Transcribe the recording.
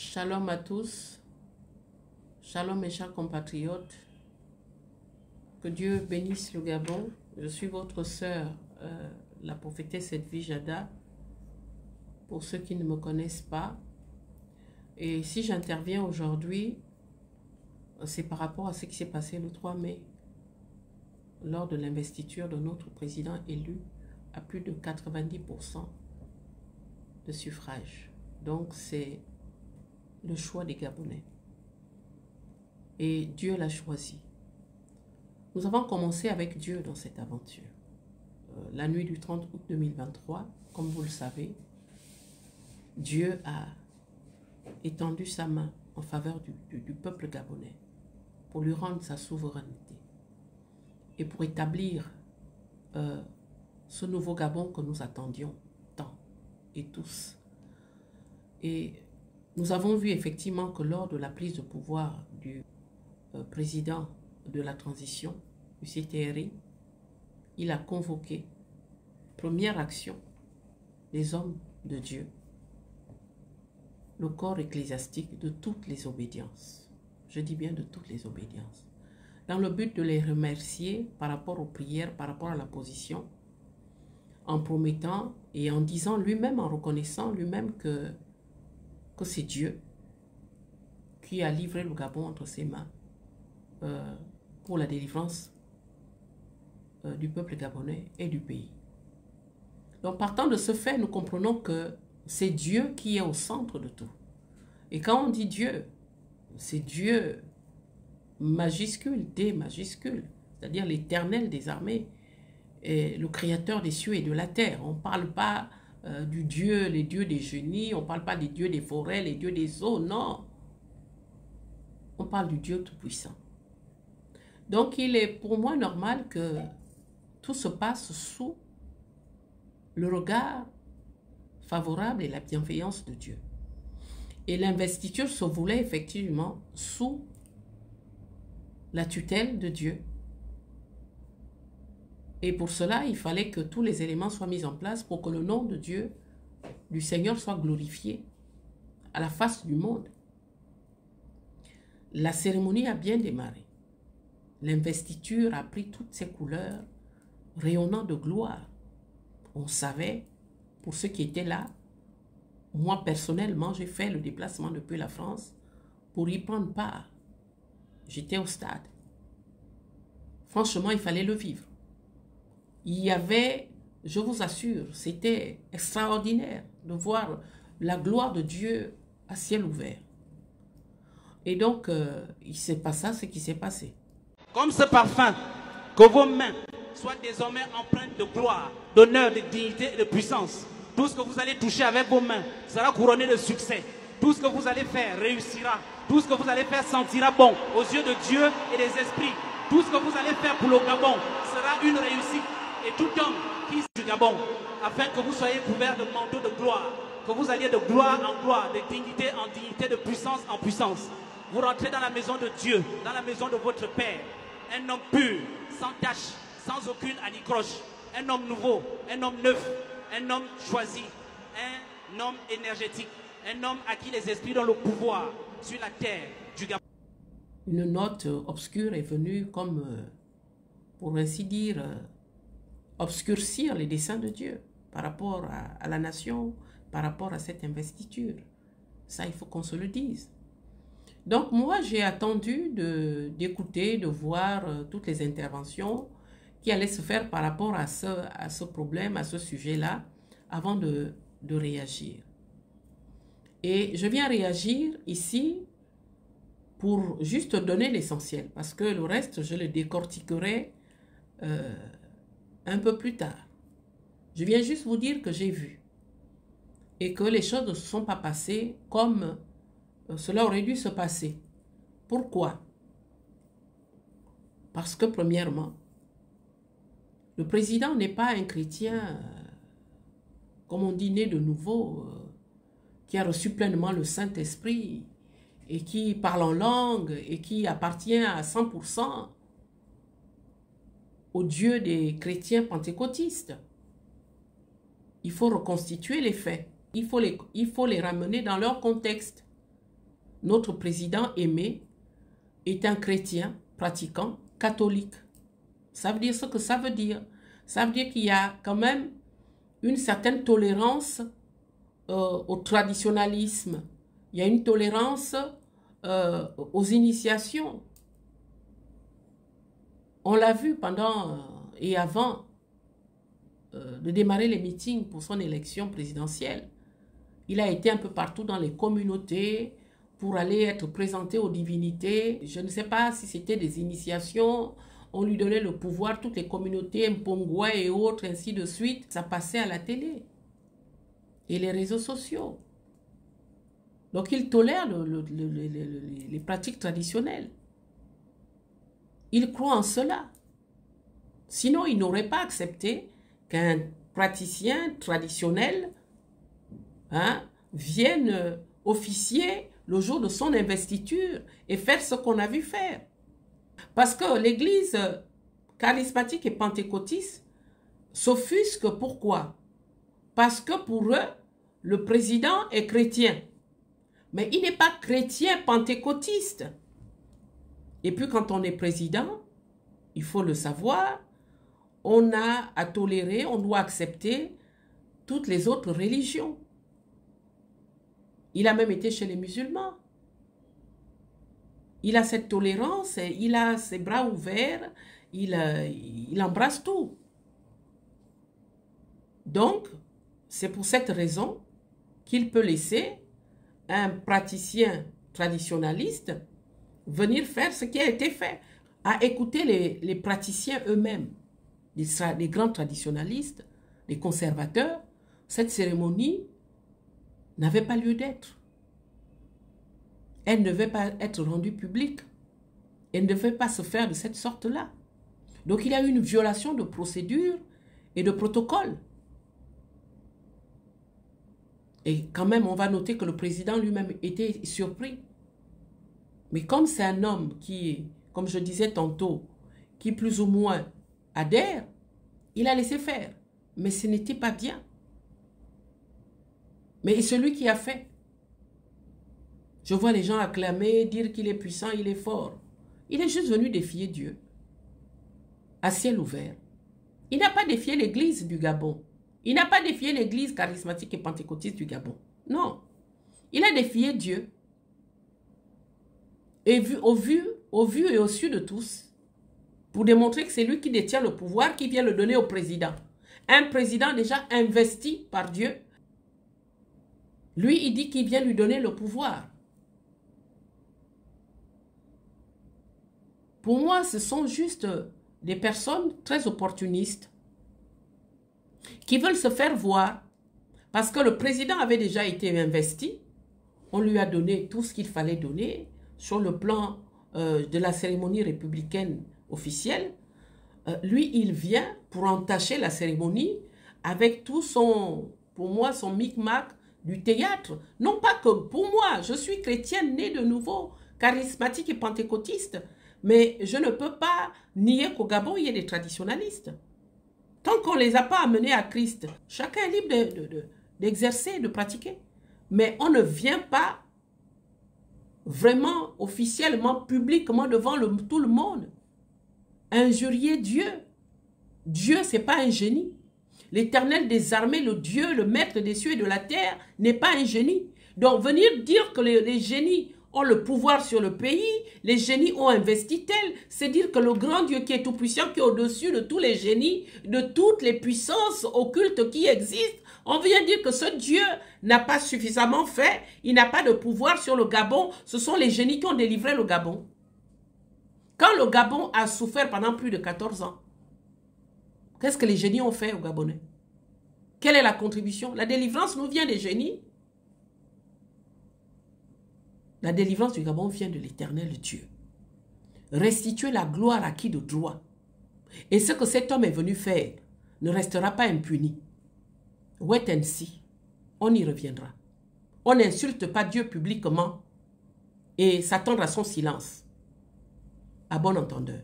Shalom à tous, shalom mes chers compatriotes, que Dieu bénisse le Gabon. Je suis votre sœur, la prophétesse Edwige Jada, pour ceux qui ne me connaissent pas. Et si j'interviens aujourd'hui, c'est par rapport à ce qui s'est passé le 3 mai, lors de l'investiture de notre président élu à plus de 90% de suffrage. Donc c'est le choix des Gabonais. Et Dieu l'a choisi. Nous avons commencé avec Dieu dans cette aventure. La nuit du 30 août 2023, comme vous le savez, Dieu a étendu sa main en faveur du peuple gabonais pour lui rendre sa souveraineté et pour établir ce nouveau Gabon que nous attendions tant et tous. Et nous avons vu effectivement que lors de la prise de pouvoir du président de la transition, M. Thierry, il a convoqué, première action, les hommes de Dieu, le corps ecclésiastique de toutes les obédiences. Je dis bien de toutes les obédiences. Dans le but de les remercier par rapport aux prières, par rapport à la position, en promettant et en disant lui-même, en reconnaissant lui-même que c'est Dieu qui a livré le Gabon entre ses mains pour la délivrance du peuple gabonais et du pays. Donc partant de ce fait, nous comprenons que c'est Dieu qui est au centre de tout. Et quand on dit Dieu, c'est Dieu majuscule, D majuscule, c'est-à-dire l'Éternel des armées, et le Créateur des cieux et de la terre. On ne parle pas du Dieu, les dieux des génies, on ne parle pas des dieux des forêts, les dieux des eaux, non. On parle du Dieu Tout-Puissant. Donc il est pour moi normal que tout se passe sous le regard favorable et la bienveillance de Dieu. Et l'investiture se voulait effectivement sous la tutelle de Dieu. Et pour cela, il fallait que tous les éléments soient mis en place pour que le nom de Dieu, du Seigneur, soit glorifié à la face du monde. La cérémonie a bien démarré. L'investiture a pris toutes ses couleurs, rayonnant de gloire. On savait, pour ceux qui étaient là, moi personnellement, j'ai fait le déplacement depuis la France pour y prendre part. J'étais au stade. Franchement, il fallait le vivre. Il y avait, je vous assure, c'était extraordinaire de voir la gloire de Dieu à ciel ouvert. Et donc, il s'est passé ce qui s'est passé. Comme ce parfum, que vos mains soient désormais empreintes de gloire, d'honneur, de dignité et de puissance. Tout ce que vous allez toucher avec vos mains sera couronné de succès. Tout ce que vous allez faire réussira. Tout ce que vous allez faire sentira bon aux yeux de Dieu et des esprits. Tout ce que vous allez faire pour le Gabon sera une réussite. Et tout homme qui est du Gabon, afin que vous soyez couverts de manteaux de gloire, que vous alliez de gloire en gloire, de dignité en dignité, de puissance en puissance. Vous rentrez dans la maison de Dieu, dans la maison de votre Père. Un homme pur, sans tache, sans aucune anicroche. Un homme nouveau, un homme neuf, un homme choisi, un homme énergétique, un homme à qui les esprits donnent le pouvoir sur la terre du Gabon. Une note obscure est venue comme, pour ainsi dire, obscurcir les desseins de Dieu par rapport à la nation, par rapport à cette investiture. Ça, il faut qu'on se le dise. Donc moi, j'ai attendu d'écouter, de voir toutes les interventions qui allaient se faire par rapport à ce problème, à ce sujet-là, avant de réagir. Et je viens réagir ici pour juste donner l'essentiel, parce que le reste, je le décortiquerai un peu plus tard. Je viens juste vous dire que j'ai vu et que les choses ne se sont pas passées comme cela aurait dû se passer. Pourquoi? Parce que premièrement, le président n'est pas un chrétien, comme on dit, né de nouveau, qui a reçu pleinement le Saint-Esprit et qui parle en langue et qui appartient à 100% au Dieu des chrétiens pentecôtistes. Il faut reconstituer les faits. Il faut les ramener dans leur contexte. notre président aimé est un chrétien pratiquant catholique. Ça veut dire ce que ça veut dire. Ça veut dire qu'il y a quand même une certaine tolérance au traditionnalisme. Il y a une tolérance aux initiations. On l'a vu pendant et avant de démarrer les meetings pour son élection présidentielle. Il a été un peu partout dans les communautés pour aller être présenté aux divinités. Je ne sais pas si c'était des initiations. On lui donnait le pouvoir, toutes les communautés, Mpongwa et autres, ainsi de suite. Ça passait à la télé et les réseaux sociaux. Donc il tolère les pratiques traditionnelles. Il croit en cela. Sinon, il n'aurait pas accepté qu'un praticien traditionnel vienne officier le jour de son investiture et faire ce qu'on a vu faire. Parce que l'église charismatique et pentecôtiste s'offusque. Pourquoi? Parce que pour eux, le président est chrétien. Mais il n'est pas chrétien pentecôtiste. Et puis quand on est président, il faut le savoir, on a à tolérer, on doit accepter toutes les autres religions. Il a même été chez les musulmans. Il a cette tolérance, il a ses bras ouverts, il embrasse tout. Donc, c'est pour cette raison qu'il peut laisser un praticien traditionnaliste venir faire ce qui a été fait, à écouter les praticiens eux-mêmes, les grands traditionalistes, les conservateurs. Cette cérémonie n'avait pas lieu d'être. Elle ne devait pas être rendue publique. Elle ne devait pas se faire de cette sorte-là. Donc il y a eu une violation de procédure et de protocole. Et quand même, on va noter que le président lui-même était surpris. Mais comme c'est un homme qui, comme je disais tantôt, qui plus ou moins adhère, il a laissé faire. Mais ce n'était pas bien. Mais celui qui a fait, je vois les gens acclamer, dire qu'il est puissant, il est fort. Il est juste venu défier Dieu, à ciel ouvert. Il n'a pas défié l'église du Gabon. Il n'a pas défié l'église charismatique et pentecôtiste du Gabon. Non. Il a défié Dieu. Et au vu et au su de tous, pour démontrer que c'est lui qui détient le pouvoir, qui vient le donner au président. Un président déjà investi par Dieu. Lui, il dit qu'il vient lui donner le pouvoir. Pour moi, ce sont juste des personnes très opportunistes qui veulent se faire voir parce que le président avait déjà été investi. On lui a donné tout ce qu'il fallait donner sur le plan de la cérémonie républicaine officielle. Lui, il vient pour entacher la cérémonie avec tout son, pour moi, son micmac du théâtre. Non pas que pour moi, je suis chrétienne née de nouveau, charismatique et pentecôtiste, mais je ne peux pas nier qu'au Gabon, il y ait des traditionalistes. Tant qu'on ne les a pas amenés à Christ, chacun est libre d'exercer, de pratiquer. Mais on ne vient pas vraiment, officiellement, publiquement, devant tout le monde, injurier Dieu. Dieu, ce n'est pas un génie. L'Éternel des armées, le Dieu, le maître des cieux et de la terre, n'est pas un génie. Donc, venir dire que les génies ont le pouvoir sur le pays, les génies ont investi tel, c'est dire que le grand Dieu qui est tout-puissant, qui est au-dessus de tous les génies, de toutes les puissances occultes qui existent, on vient dire que ce Dieu n'a pas suffisamment fait, il n'a pas de pouvoir sur le Gabon, ce sont les génies qui ont délivré le Gabon. Quand le Gabon a souffert pendant plus de 14 ans, qu'est-ce que les génies ont fait aux Gabonais? Quelle est la contribution? La délivrance nous vient des génies. La délivrance du Gabon vient de l'Éternel Dieu. Restituer la gloire à qui de droit. Et ce que cet homme est venu faire ne restera pas impuni. Wait and see. On y reviendra. On n'insulte pas Dieu publiquement et s'attendre à son silence. À bon entendeur.